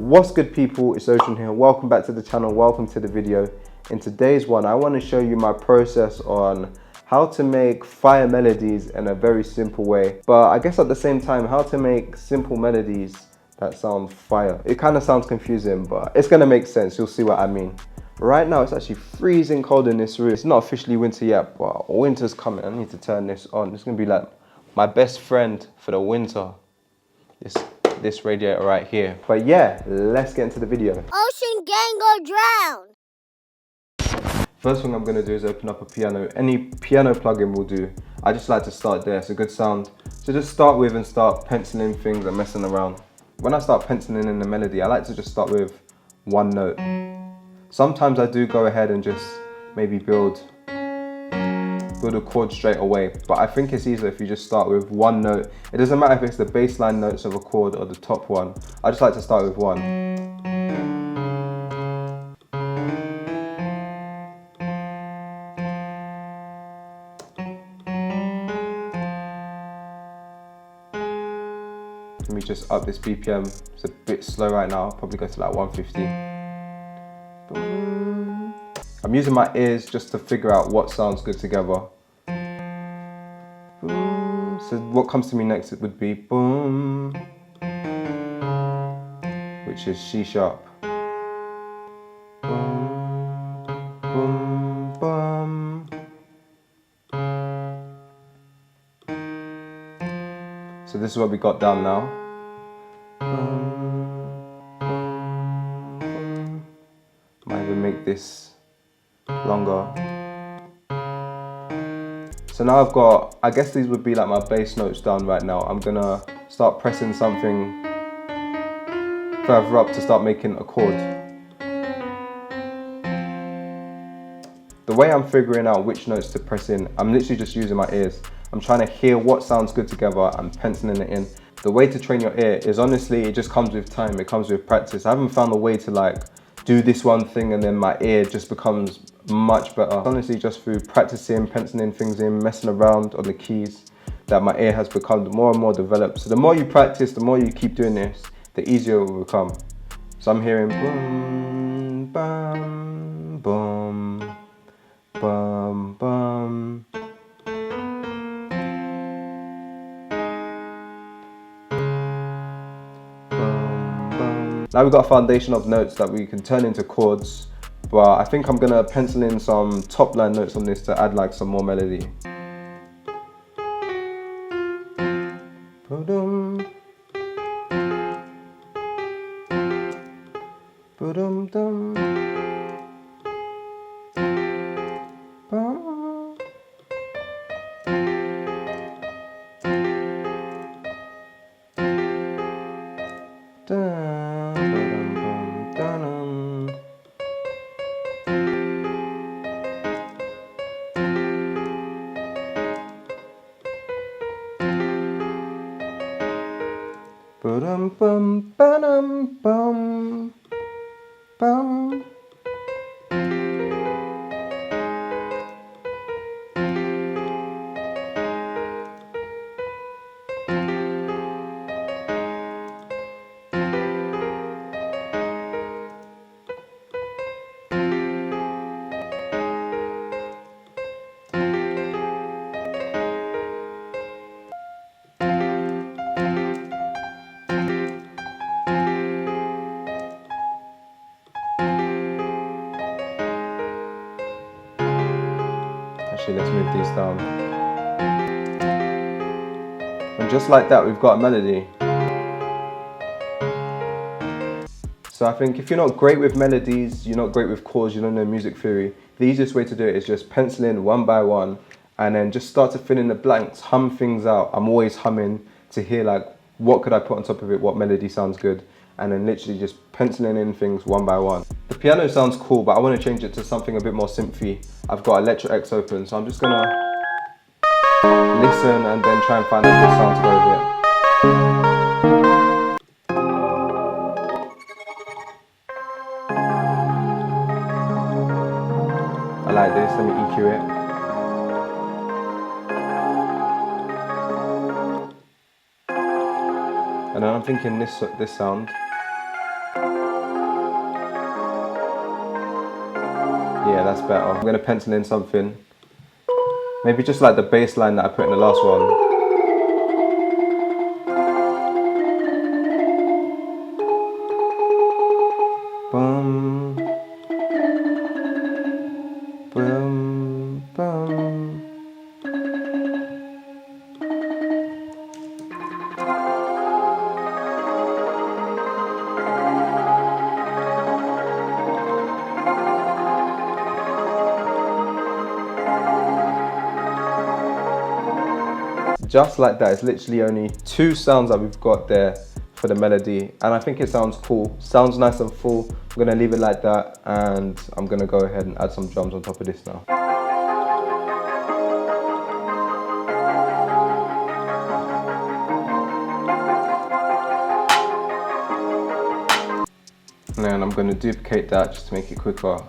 What's good people, it's Ocean here. Welcome back to the channel, welcome to the video. In today's one, I want to show you my process on how to make fire melodies in a very simple way. But I guess at the same time, how to make simple melodies that sound fire. It kind of sounds confusing, but it's going to make sense. You'll see what I mean. Right now, it's actually freezing cold in this room. It's not officially winter yet, but winter's coming. I need to turn this on. It's going to be like my best friend for the winter. This radiator right here. But yeah, let's get into the video. Ocean gang go drown. First thing I'm gonna do is open up a piano. Any piano plugin will do. I just like to start there, it's a good sound. So just start with and start penciling things and messing around. When I start penciling in the melody, I like to just start with one note. Sometimes I do go ahead and just maybe build a chord straight away, but I think it's easier if you just start with one note. It doesn't matter if it's the bass line notes of a chord or the top one. I just like to start with one. Let me just up this BPM. It's a bit slow right now. I'll probably go to like 150. I'm using my ears just to figure out what sounds good together. So what comes to me next, it would be boom, which is C sharp. Boom, boom, boom. So this is what we got down now. Might even make this longer. So now I've got, I guess these would be like my bass notes down right now. I'm gonna start pressing something further up to start making a chord. The way I'm figuring out which notes to press in, I'm literally just using my ears. I'm trying to hear what sounds good together and penciling it in. The way to train your ear is honestly, it just comes with time, it comes with practice. I haven't found a way to like do this one thing and then my ear just becomes much better. Honestly, just through practicing, penciling things in, messing around on the keys, that my ear has become more and more developed. So the more you practice, the more you keep doing this, the easier it will become. So I'm hearing boom, bam, boom, bum, bum. Now we've got a foundation of notes that we can turn into chords, but I think I'm gonna pencil in some top line notes on this to add like some more melody. Ba-dum. Ba-dum-dum. Ba. Ba-dum bum ba-dum bum bum. Actually, let's move these down. And just like that, we've got a melody. So I think if you're not great with melodies, you're not great with chords, you don't know music theory, the easiest way to do it is just pencil in one by one and then just start to fill in the blanks, hum things out. I'm always humming to hear like, what could I put on top of it, what melody sounds good, and then literally just penciling in things one by one. The piano sounds cool, but I want to change it to something a bit more synthy. I've got Electro X open, so I'm just gonna listen and then try and find a good sound to go with it. I like this, let me EQ it. And then I'm thinking this sound. Yeah, that's better. I'm gonna pencil in something. Maybe just like the bass line that I put in the last one. Boom, boom, boom. Just like that. It's literally only 2 sounds that we've got there for the melody, and I think it sounds cool, sounds nice and full. I'm gonna leave it like that, and I'm gonna go ahead and add some drums on top of this now. And then I'm gonna duplicate that just to make it quicker.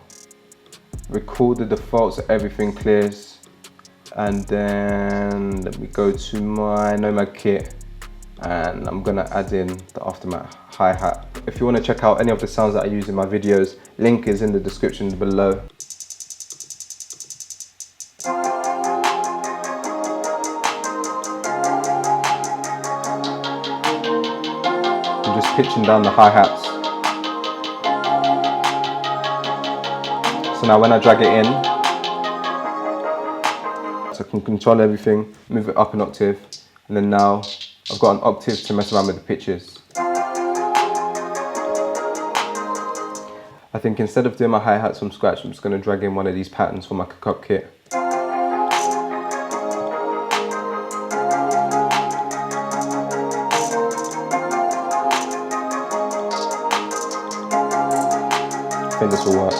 Record the default so everything clears, and then let me go to my Nomad kit, and I'm gonna add in the aftermath hi-hat. If you want to check out any of the sounds that I use in my videos, link is in the description below. I'm just pitching down the hi-hats. So now when I drag it in, so I can control everything, move it up an octave, and then now I've got an octave to mess around with the pitches. I think instead of doing my hi-hats from scratch, I'm just going to drag in one of these patterns from my cook-up kit. I think this will work.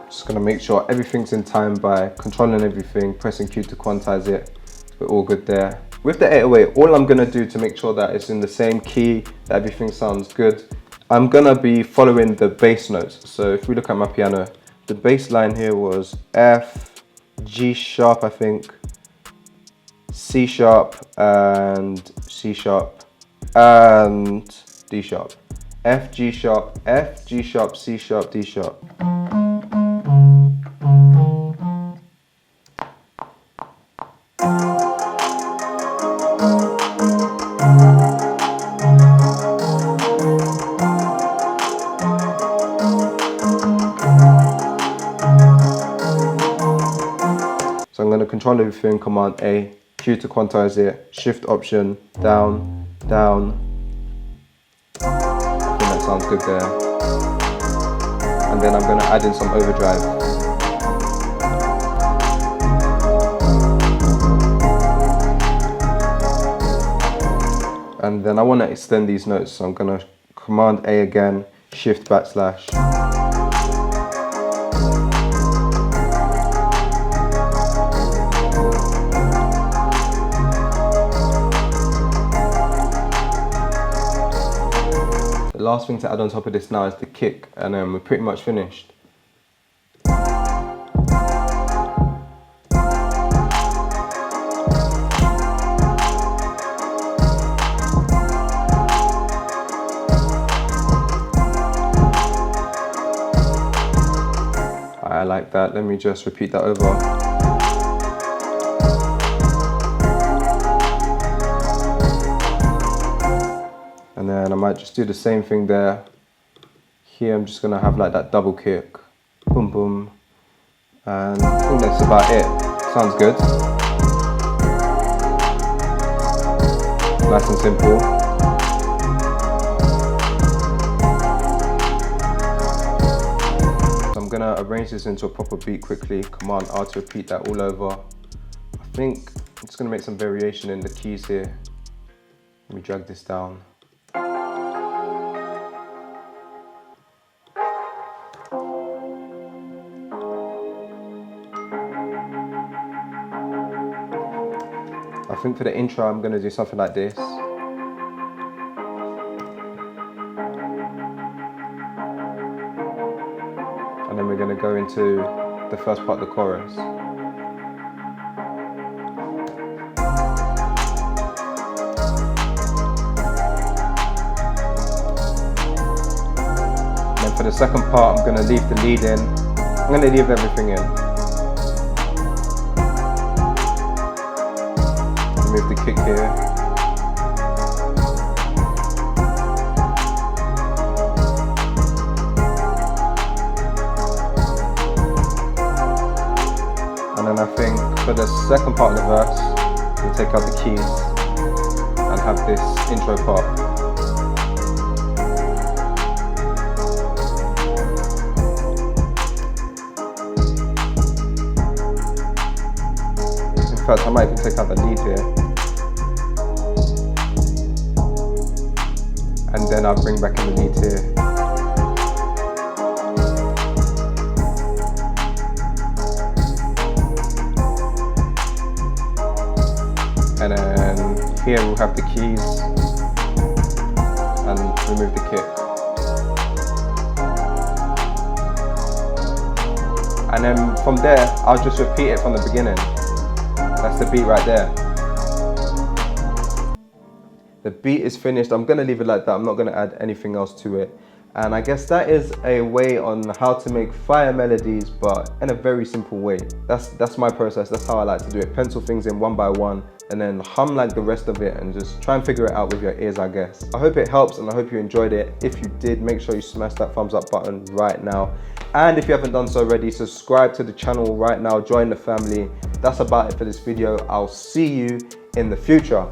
Just gonna make sure everything's in time by controlling everything, pressing Q to quantize it. We're all good there. With the 808, all I'm gonna do to make sure that it's in the same key, that everything sounds good, I'm gonna be following the bass notes. So if we look at my piano, the bass line here was F, G sharp, I think, C sharp, and C sharp, and D sharp. F, G sharp, F, G sharp, C sharp, D sharp. So I'm going to control everything, Command A, Q to quantize it, Shift Option, down, down. I think that sounds good there. And then I'm going to add in some overdrive. And then I want to extend these notes, so I'm going to Command A again, Shift backslash. The last thing to add on top of this now is the kick, and then we're pretty much finished. I like that. Let me just repeat that over. And then I'm might just do the same thing there. Here I'm just gonna have like that double kick, boom boom, and I think that's about it. Sounds good. Nice and simple. So I'm gonna arrange this into a proper beat quickly. Command R to repeat that all over. I think I'm just gonna make some variation in the keys here. Let me drag this down. I think for the intro, I'm gonna do something like this. And then we're gonna go into the first part of the chorus. And then for the second part, I'm gonna leave the lead in. I'm gonna leave everything in. Move the kick here. And then I think for the second part of the verse, we'll take out the keys and have this intro part. In fact, I might even take out the lead here. And then I'll bring back in the lead here. And then here we'll have the keys and remove the kick. And then from there, I'll just repeat it from the beginning. That's the beat right there. The beat is finished. I'm gonna leave it like that. I'm not gonna add anything else to it. And I guess that is a way on how to make fire melodies, but in a very simple way. That's my process. That's how I like to do it. Pencil things in one by one and then hum like the rest of it and just try and figure it out with your ears, I guess. I hope it helps and I hope you enjoyed it. If you did, make sure you smash that thumbs up button right now. And if you haven't done so already, subscribe to the channel right now. Join the family. That's about it for this video. I'll see you in the future.